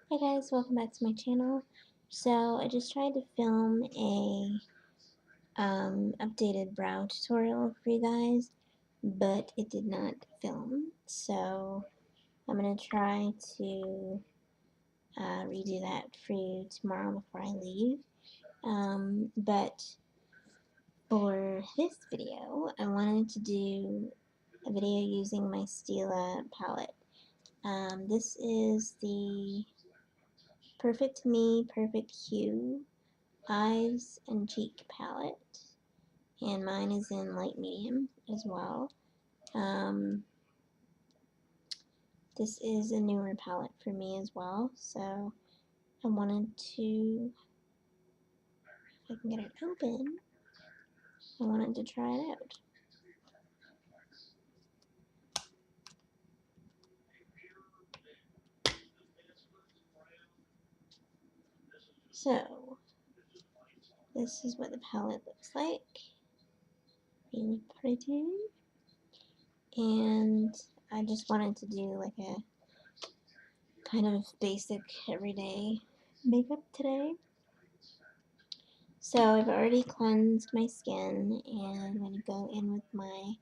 Hey guys, welcome back to my channel. So I just tried to film a updated brow tutorial for you guys, but it did not film. So I'm gonna try to redo that for you tomorrow before I leave. But for this video, I wanted to do a video using my Stila palette. This is the Perfect Me, Perfect Hue eyes and cheek palette, and mine is in light medium as well. Um, this is a newer palette for me as well, so I wanted to, if I can get it open, I wanted to try it out. So, this is what the palette looks like. Really pretty. And I just wanted to do like a kind of basic everyday makeup today. So I've already cleansed my skin, and I'm going to go in with my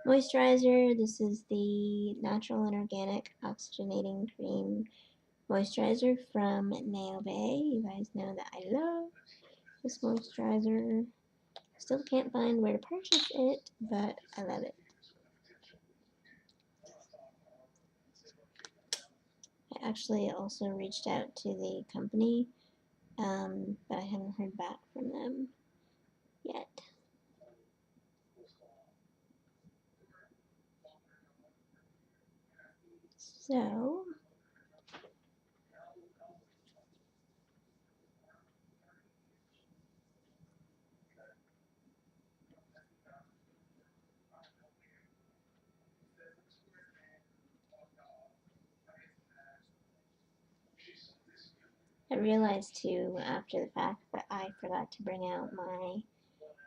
moisturizer. This is the Natural and Organic Oxygenating Cream Moisturizer from Neobay. You guys know that I love this moisturizer. Still can't find where to purchase it, but I love it. I actually also reached out to the company, but I haven't heard back from them yet. So, I realized too after the fact that I forgot to bring out my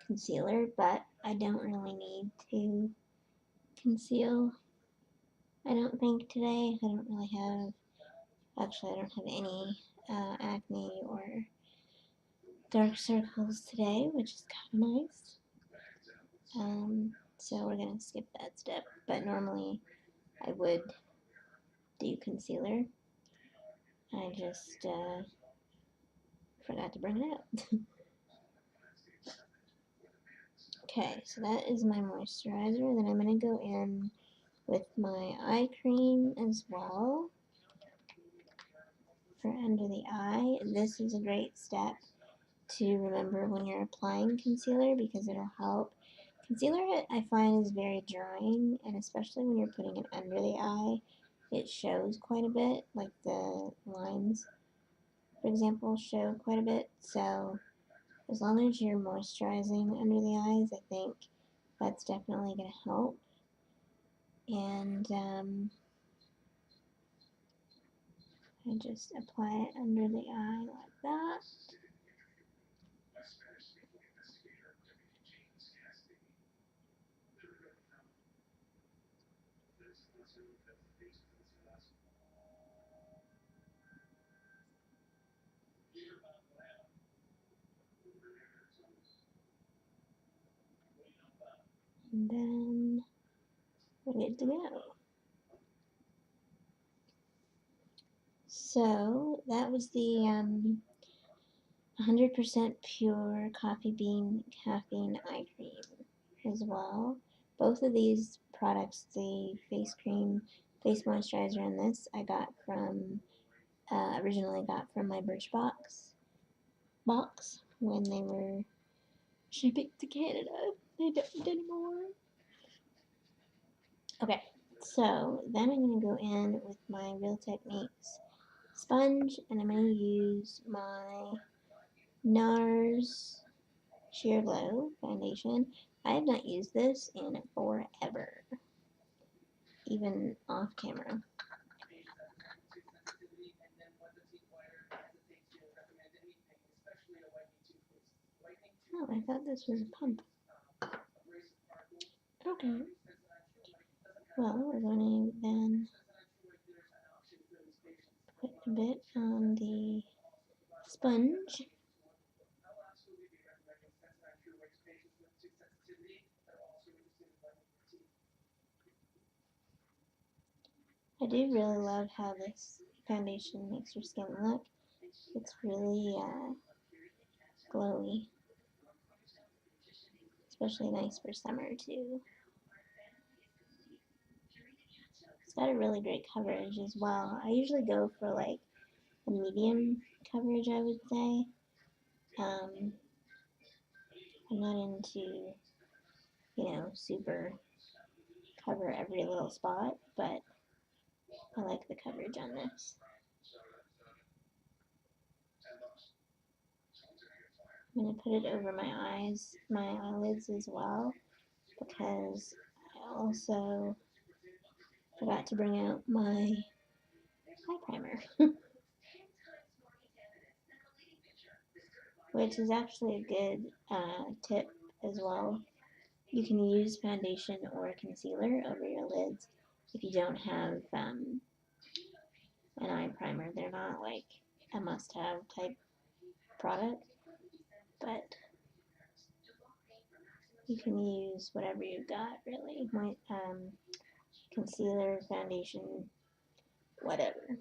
concealer, but I don't really need to conceal, I don't think, today. I don't really have, actually I don't have any acne or dark circles today, which is kind of nice. So we're going to skip that step, but normally I would do concealer. I just forgot to bring it out. Okay, so that is my moisturizer. Then I'm going to go in with my eye cream as well for under the eye. This is a great step to remember when you're applying concealer because it'll help. Concealer, I find, is very drying, and especially when you're putting it under the eye, it shows quite a bit. Like the lines, for example, show quite a bit. So as long as you're moisturizing under the eyes, I think that's definitely going to help. And I just apply it under the eye like that. And then we're good to go. So that was the 100% pure coffee bean caffeine eye cream as well. Both of these products, the face cream, face moisturizer, and this, I got from, originally got from my Birchbox box when they were shipping to Canada. They don't anymore. Okay, so then I'm going to go in with my Real Techniques sponge, and I'm going to use my NARS Sheer Glow foundation. I have not used this in forever, even off camera. Oh, I thought this was a pump. Okay. Well, we're going to then put a bit on the sponge. I do really love how this foundation makes your skin look. It's really glowy, especially nice for summer too. It's got a really great coverage as well. I usually go for like a medium coverage, I would say. I'm not into, super cover every little spot, but I like the coverage on this. I'm going to put it over my eyes, my eyelids as well, because I also forgot to bring out my eye primer, which is actually a good tip as well. You can use foundation or concealer over your lids if you don't have an eye primer. They're not like a must-have type product, but you can use whatever you've got, really. Concealer, foundation, whatever.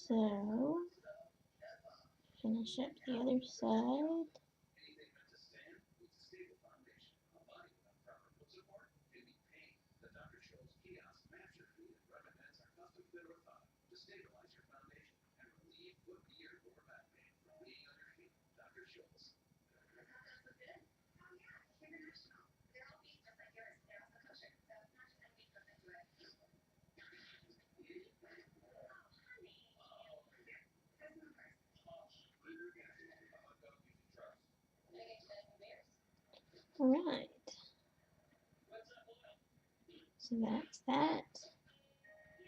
So, finish up the other side. Alright, so that's that.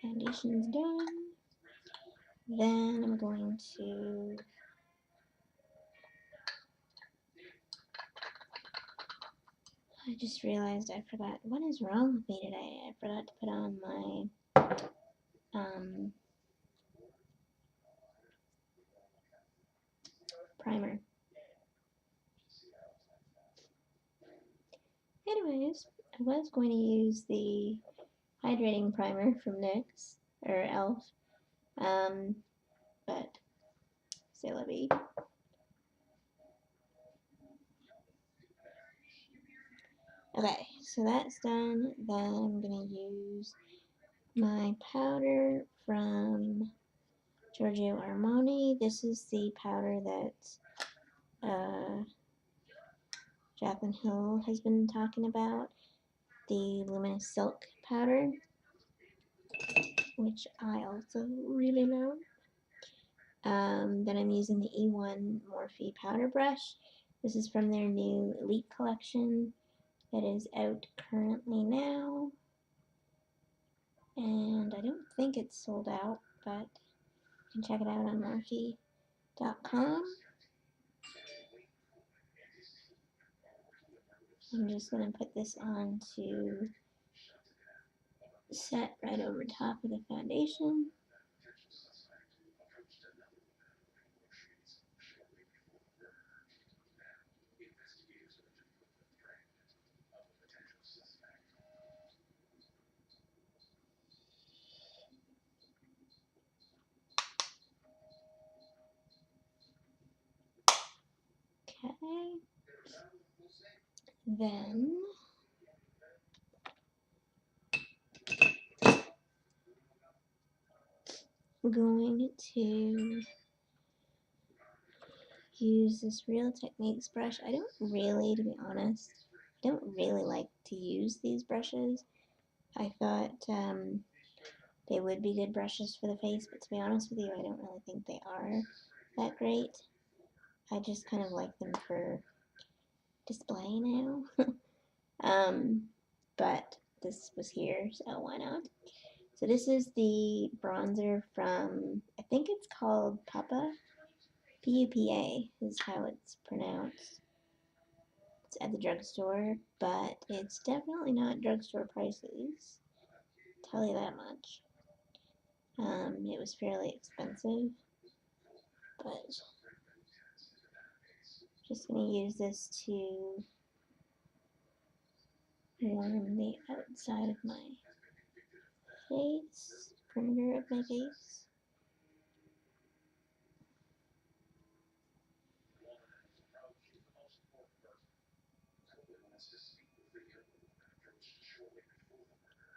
Foundation's done. Then I'm going to I just realized I forgot. What is wrong with me today? I forgot to put on my primer. Anyways, I was going to use the hydrating primer from NYX or ELF, but c'est la vie. Okay, so that's done. Then I'm gonna use my powder from Giorgio Armani. This is the powder that Jaclyn Hill has been talking about, the Luminous Silk powder, which I also really love. Then I'm using the E1 Morphe powder brush. This is from their new Elite collection that is out currently now. And I don't think it's sold out, but you can check it out on Morphe.com. I'm just going to put this on to set right over top of the foundation. Okay. Then we're going to use this Real Techniques brush. I don't really, to be honest, I don't really like to use these brushes. I thought they would be good brushes for the face, but to be honest with you, I don't really think they are that great. I just kind of like them for display now. But this was here, so why not? So this is the bronzer from, I think it's called Papa. P-U-P-A is how it's pronounced. at the drugstore, but it's definitely not drugstore prices. Tell you that much. It was fairly expensive, but just gonna use this to warm the outside of my face, perimeter of my face.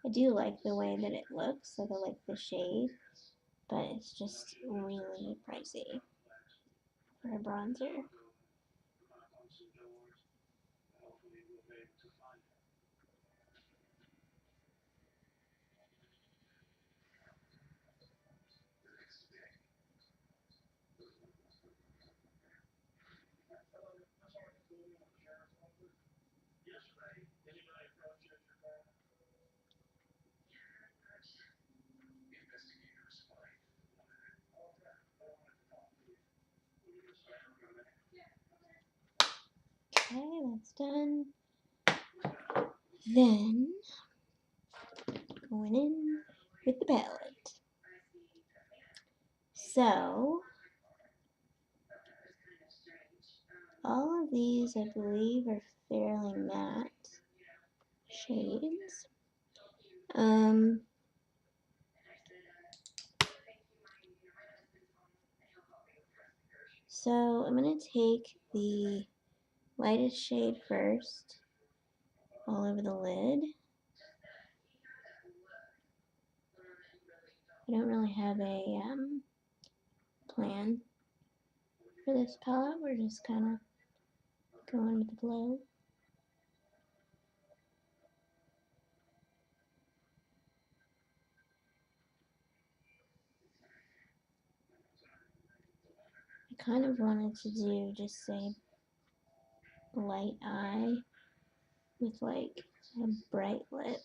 I do like the way that it looks, like I like the shade, but it's just really pricey for a bronzer. Okay, that's done. Then, going in with the palette. So, all of these, I believe, are fairly matte shades. So I'm going to take the lightest shade first, all over the lid. I don't really have a plan for this palette. We're just kind of going with the flow. I kind of wanted to do just say light eye with like a bright lip.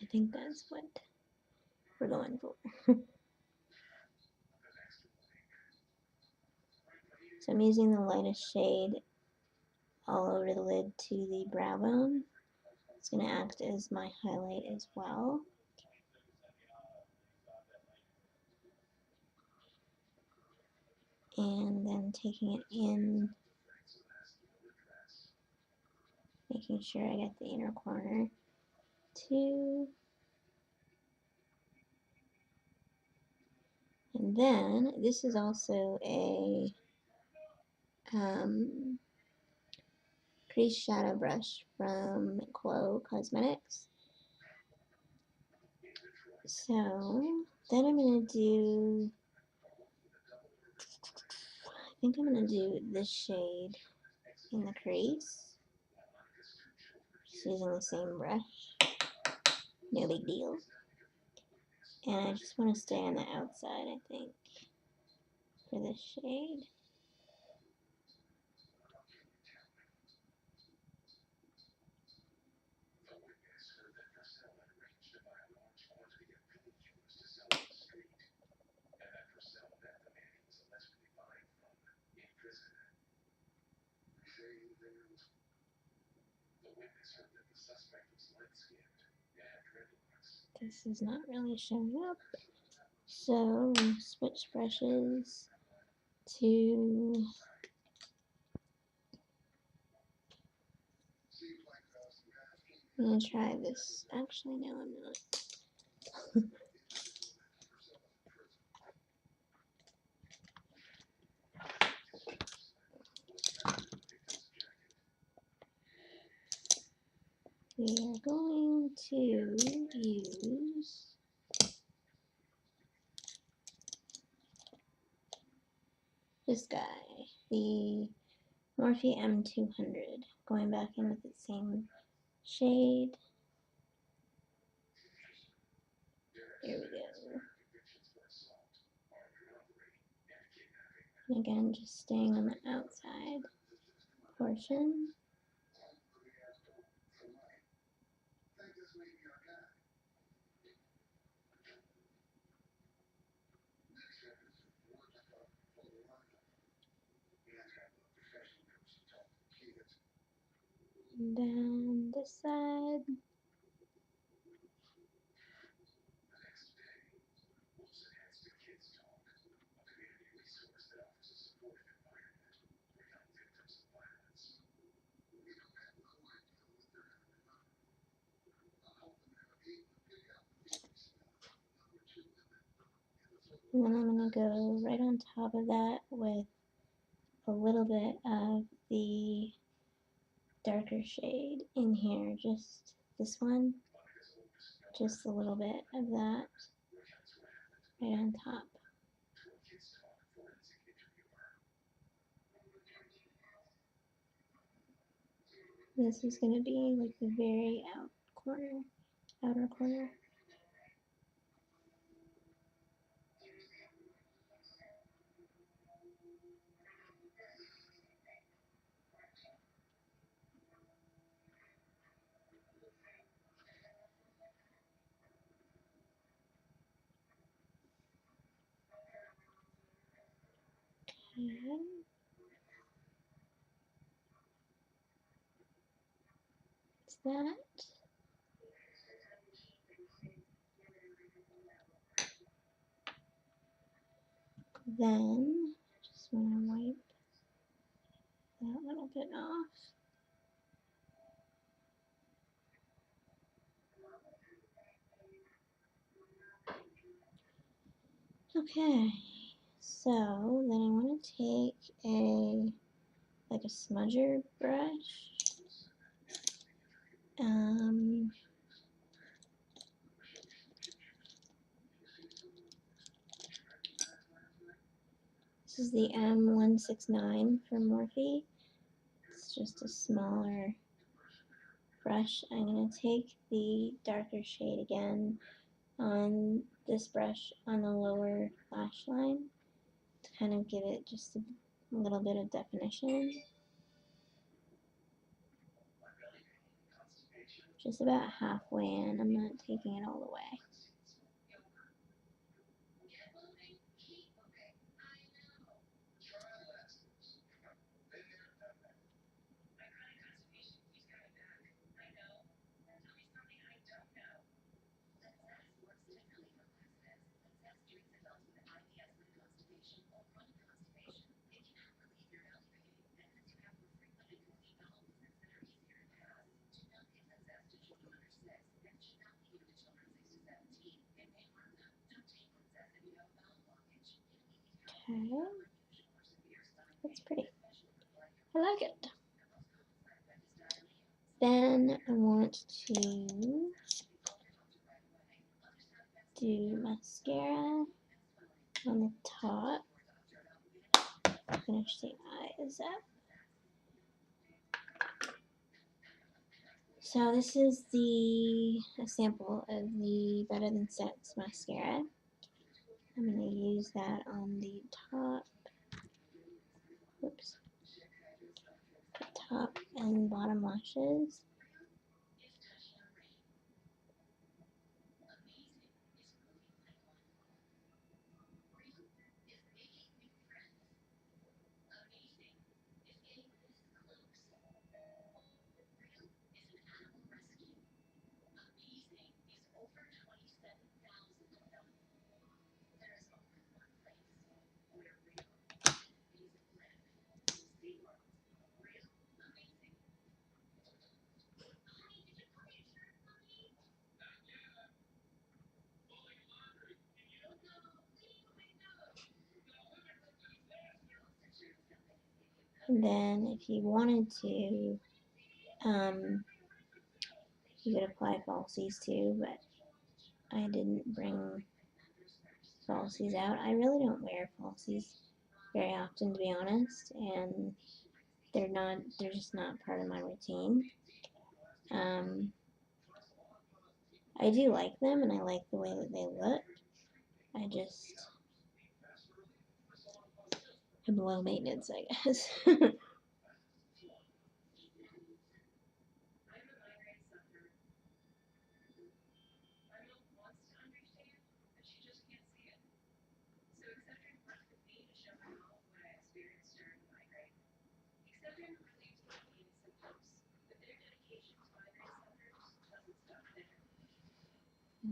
I think that's what we're going for. So I'm using the lightest shade all over the lid to the brow bone. It's going to act as my highlight as well. And then taking it in, making sure I get the inner corner too. And then this is also a crease shadow brush from Quo Cosmetics. So then I'm going to do, I think I'm going to do this shade in the crease. Just using the same brush. No big deal. And I just want to stay on the outside, I think, for this shade. This is not really showing up. So switch brushes to I'm gonna try this. Actually, no, I'm not. We are going to use this guy, the Morphe M200. Going back in with the same shade. Here we go. And again, just staying on the outside portion. And then this side. And then I'm going to go right on top of that with a little bit of the darker shade in here, just this one, just a little bit of that right on top. This is going to be like the very outer corner. Okay. Is that? Then, just want to wipe that little bit off. Okay, so then I want to take like a smudger brush. This is the M169 from Morphe. It's just a smaller brush. I'm going to take the darker shade again on this brush on the lower lash line to kind of give it just a little bit of definition. Just about halfway in. I'm not taking it all the way. Okay. That's pretty. I like it. Then I want to do mascara on the top. Finish the eyes up. So this is a sample of the Better Than Sex mascara. I'm going to use that on the top, whoops, the top and bottom lashes. And then if you wanted to, you could apply falsies too, but I didn't bring falsies out. I really don't wear falsies very often, to be honest, and they're just not part of my routine. I do like them, and I like the way that they look. I just am low maintenance, I guess.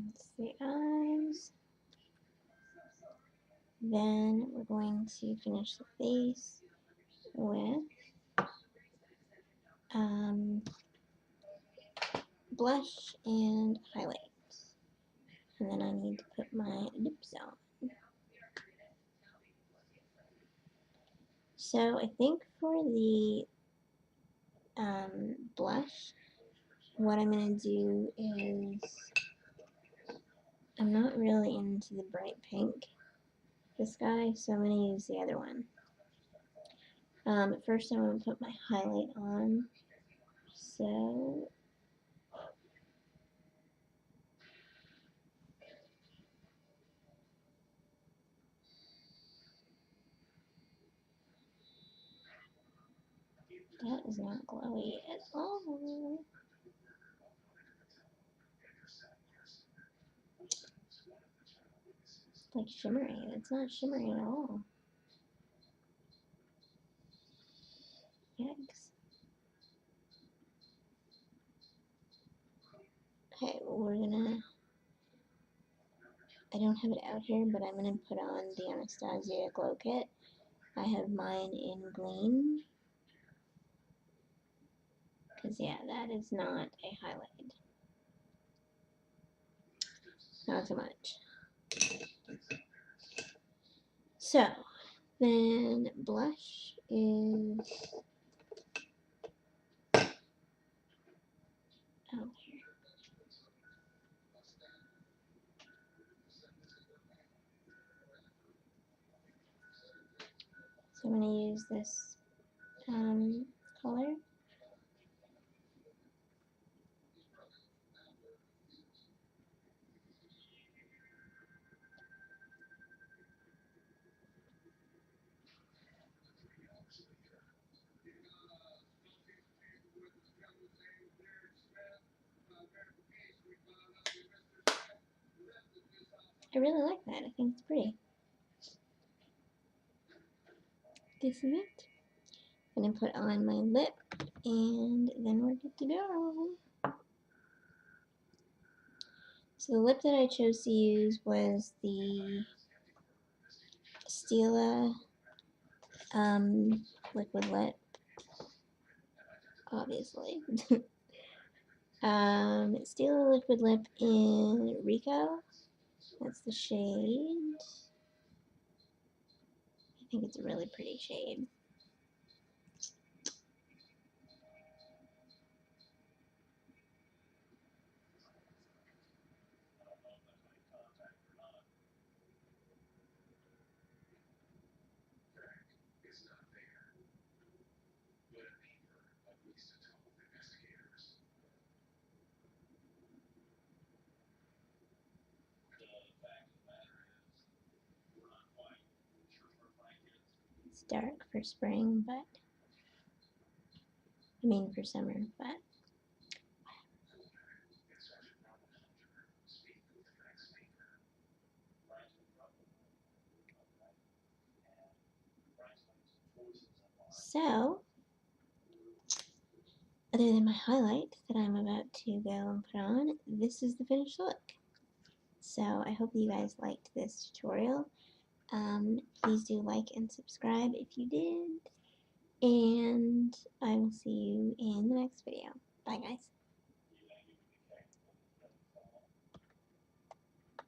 That's the eyes. Then we're going to finish the face with blush and highlight. And then I need to put my lips on. So I think for the blush, what I'm going to do is, I'm not really into the bright pink, this guy, so I'm going to use the other one. First I'm going to put my highlight on. So that is not glowy at all. It's like shimmery. It's not shimmery at all. Yikes. Okay, well we're gonna, I don't have it out here, but I'm gonna put on the Anastasia Glow Kit. I have mine in Gleam. Because, yeah, that is not a highlight. Not so much. So, then blush is, oh, here. So I'm going to use this color. I really like that. I think it's pretty. This is it. I'm going to put on my lip, and then we're good to go. So the lip that I chose to use was the Stila liquid lip, obviously. Stila liquid lip in Rico. That's the shade. I think it's a really pretty shade. It's dark for spring, but I mean for summer, but so other than my highlight that I'm about to go and put on, this is the finished look. So I hope you guys liked this tutorial. Please do like and subscribe if you did. And I will see you in the next video. Bye guys.